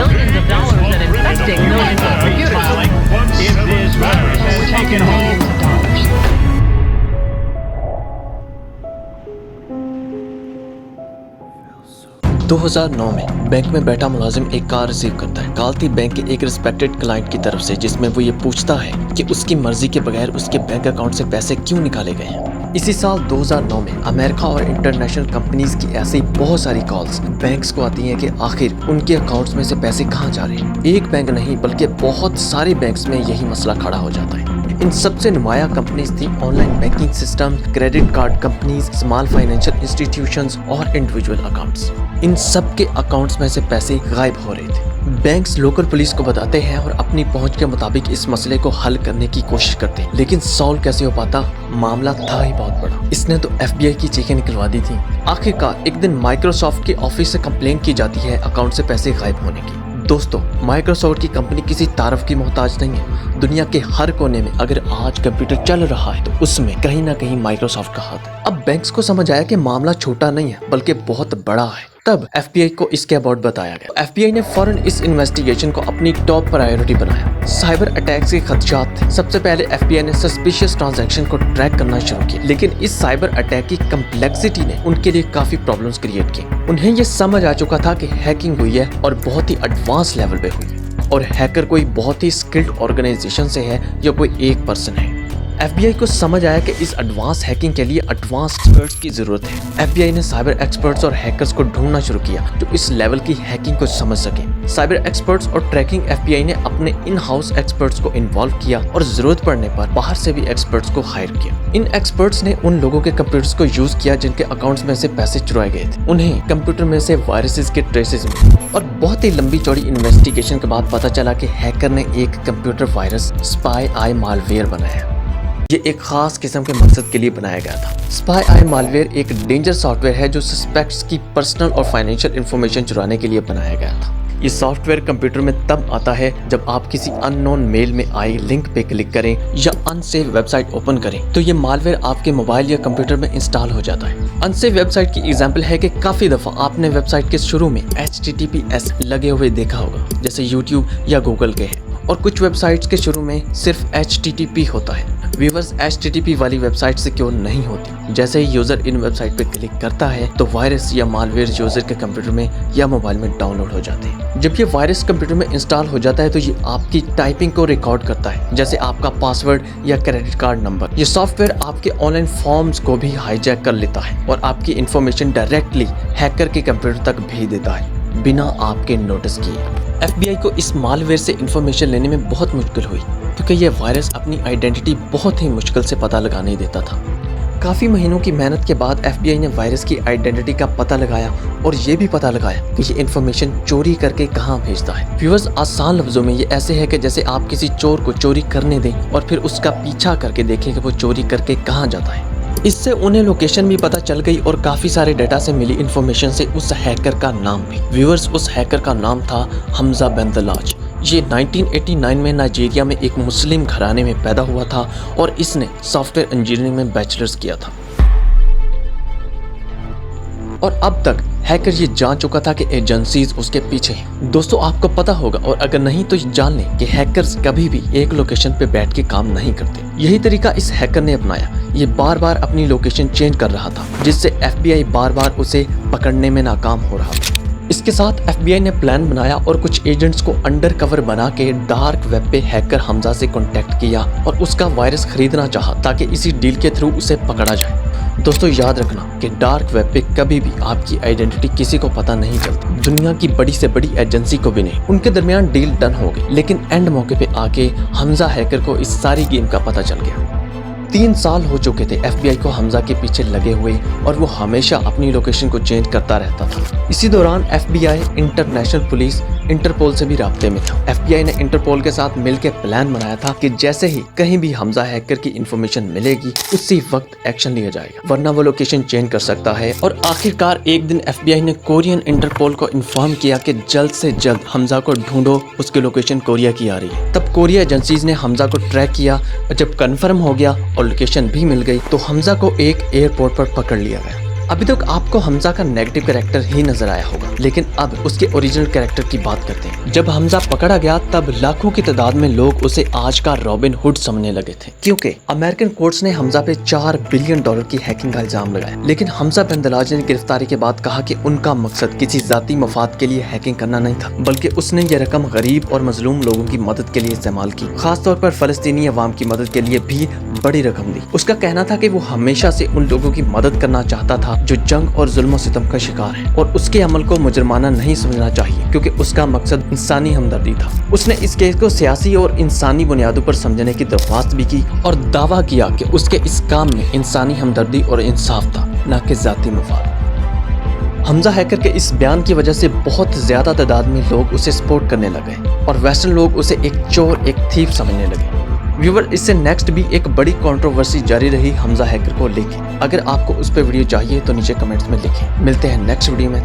millions of dollars and infecting millions of computers. If this virus has taken hold. 2009 में bank में बैठा मुलाजिम एक कॉल रिसीव करता है। कॉल थी बैंक के एक रिस्पेक्टेड क्लाइंट की तरफ से, जिसमें वो ये पूछता है कि उसकी मर्जी के बगैर उसके बैंक अकाउंट से पैसे क्यों निकाले गए हैं। इसी साल 2009 में अमेरिका और इंटरनेशनल कंपनीज की ऐसी बहुत सारी कॉल्स बैंक्स को आती हैं कि आखिर उनके अकाउंट्स में से पैसे कहाँ जा रहे हैं। एक बैंक नहीं बल्कि बहुत सारे बैंक्स में यही मसला खड़ा हो जाता है। इन सबसे नुमाया कंपनीज थी online banking system, credit card companies, small financial institutions और इंडिविजुअल अकाउंट्स। इन सब के अकाउंट्स में से पैसे गायब हो रहे थे। बैंक्स लोकल पुलिस को बताते हैं और अपनी पहुंच के मुताबिक इस मसले को हल करने की कोशिश करते हैं, लेकिन सॉल्व कैसे हो पाता, मामला था ही बहुत बड़ा। इसने तो FBI की चीखें निकलवा दी थी। आखिरकार एक दिन माइक्रोसॉफ्ट के ऑफिस से कंप्लेन की जाती है अकाउंट से पैसे गायब होने की। दोस्तों, माइक्रोसॉफ्ट की कंपनी किसी तारीफ की मोहताज नहीं है। दुनिया के हर कोने में अगर आज कंप्यूटर चल रहा है तो उसमें कहीं ना कहीं माइक्रोसॉफ्ट का हाथ है। अब बैंक्स को समझ आया कि मामला छोटा नहीं है बल्कि बहुत बड़ा है। तब FBI को इसके अबाउट बताया गया। FBI ने फौरन इस इन्वेस्टिगेशन को अपनी टॉप प्रायोरिटी बनाया। साइबर अटैक्स के खदशात थे। सबसे पहले FBI ने सस्पिशियस ट्रांजैक्शन को ट्रैक करना शुरू किया, लेकिन इस साइबर अटैक की कम्प्लेक्सिटी ने उनके लिए काफी प्रॉब्लम्स क्रिएट की। उन्हें ये समझ आ चुका था कि हैकिंग हुई है और बहुत ही एडवांस लेवल पे हुई है, और हैकर कोई बहुत ही स्किल्ड ऑर्गेनाइजेशन से है या कोई एक पर्सन है। FBI को समझ आया कि इस एडवांस हैकिंग के लिए एडवांस एक्सपर्ट्स की जरूरत है। FBI ने साइबर एक्सपर्ट्स और हैकर्स को ढूंढना शुरू किया जो इस लेवल की हैकिंग को समझ सकें। साइबर एक्सपर्ट्स और ट्रैकिंग FBI ने अपने इन हाउस एक्सपर्ट्स को इन्वॉल्व किया और जरूरत पड़ने पर बाहर से भी एक्सपर्ट्स को हायर किया। इन एक्सपर्ट्स ने उन लोगों के कंप्यूटर्स को यूज किया जिनके अकाउंट्स में से पैसे चुराए गए थे। उन्हें कंप्यूटर में से वायरसेस के ट्रेसेस मिले और बहुत ही लंबी चौड़ी इन्वेस्टिगेशन के बाद पता चला कि हैकर ने एक कंप्यूटर वायरस स्पाई आई मालवेयर बनाया। ये एक खास किस्म के मकसद के लिए बनाया गया था। स्पाई आई मालवेयर एक डेंजर सॉफ्टवेयर है जो सस्पेक्ट्स की पर्सनल और फाइनेंशियल इंफॉर्मेशन चुराने के लिए बनाया गया था। ये सॉफ्टवेयर कंप्यूटर में तब आता है जब आप किसी अननोन मेल में आई लिंक पे क्लिक करें या अनसेफ वेबसाइट ओपन करें तो ये मालवेयर आपके मोबाइल या कंप्यूटर में इंस्टॉल हो जाता है। अनसेफ वेबसाइट की एग्जांपल है कि काफी दफा आपने वेबसाइट के शुरू में HTTPS लगे हुए देखा होगा, जैसे YouTube या गूगल के हैं, और कुछ वेबसाइट्स के शुरू में सिर्फ HTTP होता है। व्यूअर्स, HTTP वाली वेबसाइट सिक्योर नहीं होती। जैसे ही यूजर इन वेबसाइट पे क्लिक करता है तो वायरस या मालवेयर यूजर के कंप्यूटर में या मोबाइल में डाउनलोड हो जाते हैं। जब ये वायरस कंप्यूटर में इंस्टॉल हो जाता है तो ये आपकी टाइपिंग को रिकॉर्ड करता है, जैसे आपका पासवर्ड या क्रेडिट कार्ड नंबर। ये सॉफ्टवेयर आपके ऑनलाइन फॉर्म्स को भी हाईजैक कर लेता है और आपकी इंफॉर्मेशन डायरेक्टली हैकर के कंप्यूटर तक भेज देता है बिना आपके नोटिस किए। FBI को इस मालवेयर से इंफॉर्मेशन लेने में बहुत मुश्किल हुई क्योंकि यह वायरस अपनी आइडेंटिटी बहुत ही मुश्किल से पता लगाने देता था। काफ़ी महीनों की मेहनत के बाद FBI ने वायरस की आइडेंटिटी का पता लगाया और ये भी पता लगाया कि ये इन्फॉर्मेशन चोरी करके कहाँ भेजता है। व्यूअर्स, आसान लफ्जों में ये ऐसे है कि जैसे आप किसी चोर को चोरी करने दें और फिर उसका पीछा करके देखें कि वो चोरी करके कहाँ जाता है। इससे उन्हें लोकेशन भी पता चल गई और काफी सारे डाटा से मिली इन्फॉर्मेशन से उस हैकर का नाम भी। व्यूअर्स, उस हैकर का नाम था हमजा बेंदलाज। ये 1989 में नाइजीरिया में एक मुस्लिम घराने में पैदा हुआ था और इसने सॉफ्टवेयर इंजीनियरिंग में बैचलर्स किया था। और अब तक हैकर ये जान चुका था कि एजेंसीज उसके पीछे हैं। दोस्तों, आपको पता होगा और अगर नहीं तो जान लें कि हैकर्स कभी भी एक लोकेशन पे बैठ के काम नहीं करते। यही तरीका इस हैकर ने अपनाया। ये बार बार अपनी लोकेशन चेंज कर रहा था जिससे FBI बार बार उसे पकड़ने में नाकाम हो रहा था। इसके साथ FBI ने प्लान बनाया और कुछ एजेंट्स को अंडर कवर बना के डार्क वेब पे हैकर हमजा से कांटेक्ट किया और उसका वायरस खरीदना चाहा ताकि इसी डील के थ्रू उसे पकड़ा जाए। दोस्तों, याद रखना कि डार्क वेब पे कभी भी आपकी आइडेंटिटी किसी को पता नहीं चलती। दुनिया की बड़ी से बड़ी एजेंसी को भी नहीं। उनके दरमियान डील डन हो गई, लेकिन एंड मौके पे आके हमजा हैकर को इस सारी गेम का पता चल गया। 3 साल हो चुके थे FBI को हमजा के पीछे लगे हुए और वो हमेशा अपनी लोकेशन को चेंज करता रहता था। इसी दौरान FBI, इंटरनेशनल पुलिस, इंटरपोल से भी राब्ते में था। FBI ने इंटरपोल के साथ मिलकर प्लान बनाया था कि जैसे ही कहीं भी हमजा हैकर की इंफॉर्मेशन मिलेगी उसी वक्त एक्शन लिया जाएगा, वरना वो लोकेशन चेंज कर सकता है। और आखिरकार एक दिन FBI ने कोरियन इंटरपोल को इन्फॉर्म किया कि जल्द से जल्द हमजा को ढूंढो, उसकी लोकेशन कोरिया की आ रही है। तब कोरिया एजेंसीज ने हमजा को ट्रैक किया और जब कन्फर्म हो गया और लोकेशन भी मिल गई तो हमजा को एक एयरपोर्ट पर पकड़ लिया गया। अभी तक आपको हमजा का नेगेटिव कैरेक्टर ही नजर आया होगा, लेकिन अब उसके ओरिजिनल कैरेक्टर की बात करते हैं। जब हमजा पकड़ा गया तब लाखों की तादाद में लोग उसे आज का रॉबिन हुड समझने लगे थे, क्योंकि अमेरिकन कोर्ट्स ने हमजा पे $4 बिलियन की हैकिंग का इल्जाम लगाया। लेकिन हमजा बिन दलाज ने गिरफ्तारी के बाद कहा कि उनका मकसद किसी जाती मफाद के लिए हैकिंग करना नहीं था, बल्कि उसने ये रकम गरीब और मजलूम लोगों की मदद के लिए इस्तेमाल की, खासतौर पर फलस्तीनी अवाम की मदद के लिए भी बड़ी रकम दी। उसका कहना था कि वो हमेशा से उन लोगों की मदद करना चाहता था जो जंग और जुल्म सितम का शिकार हैं, और उसके अमल को मुजरमाना नहीं समझना चाहिए, क्योंकि उसका मकसद इंसानी हमदर्दी था। उसने इस केस को सियासी और इंसानी बुनियादों पर समझने की दरख्वास्त भी की और दावा किया कि उसके इस काम में इंसानी हमदर्दी और इंसाफ था, न कि जाती मफाद। हमजा हैकर के इस बयान की वजह से बहुत ज्यादा तादाद में लोग उसे सपोर्ट करने लगे और वेस्टर्न लोग उसे एक चोर, एक थीफ समझने लगे। व्यूवर, इससे नेक्स्ट भी एक बड़ी कंट्रोवर्सी जारी रही हमजा हैकर को लेके। अगर आपको उस पर वीडियो चाहिए तो नीचे कमेंट्स में लिखें। मिलते हैं नेक्स्ट वीडियो में,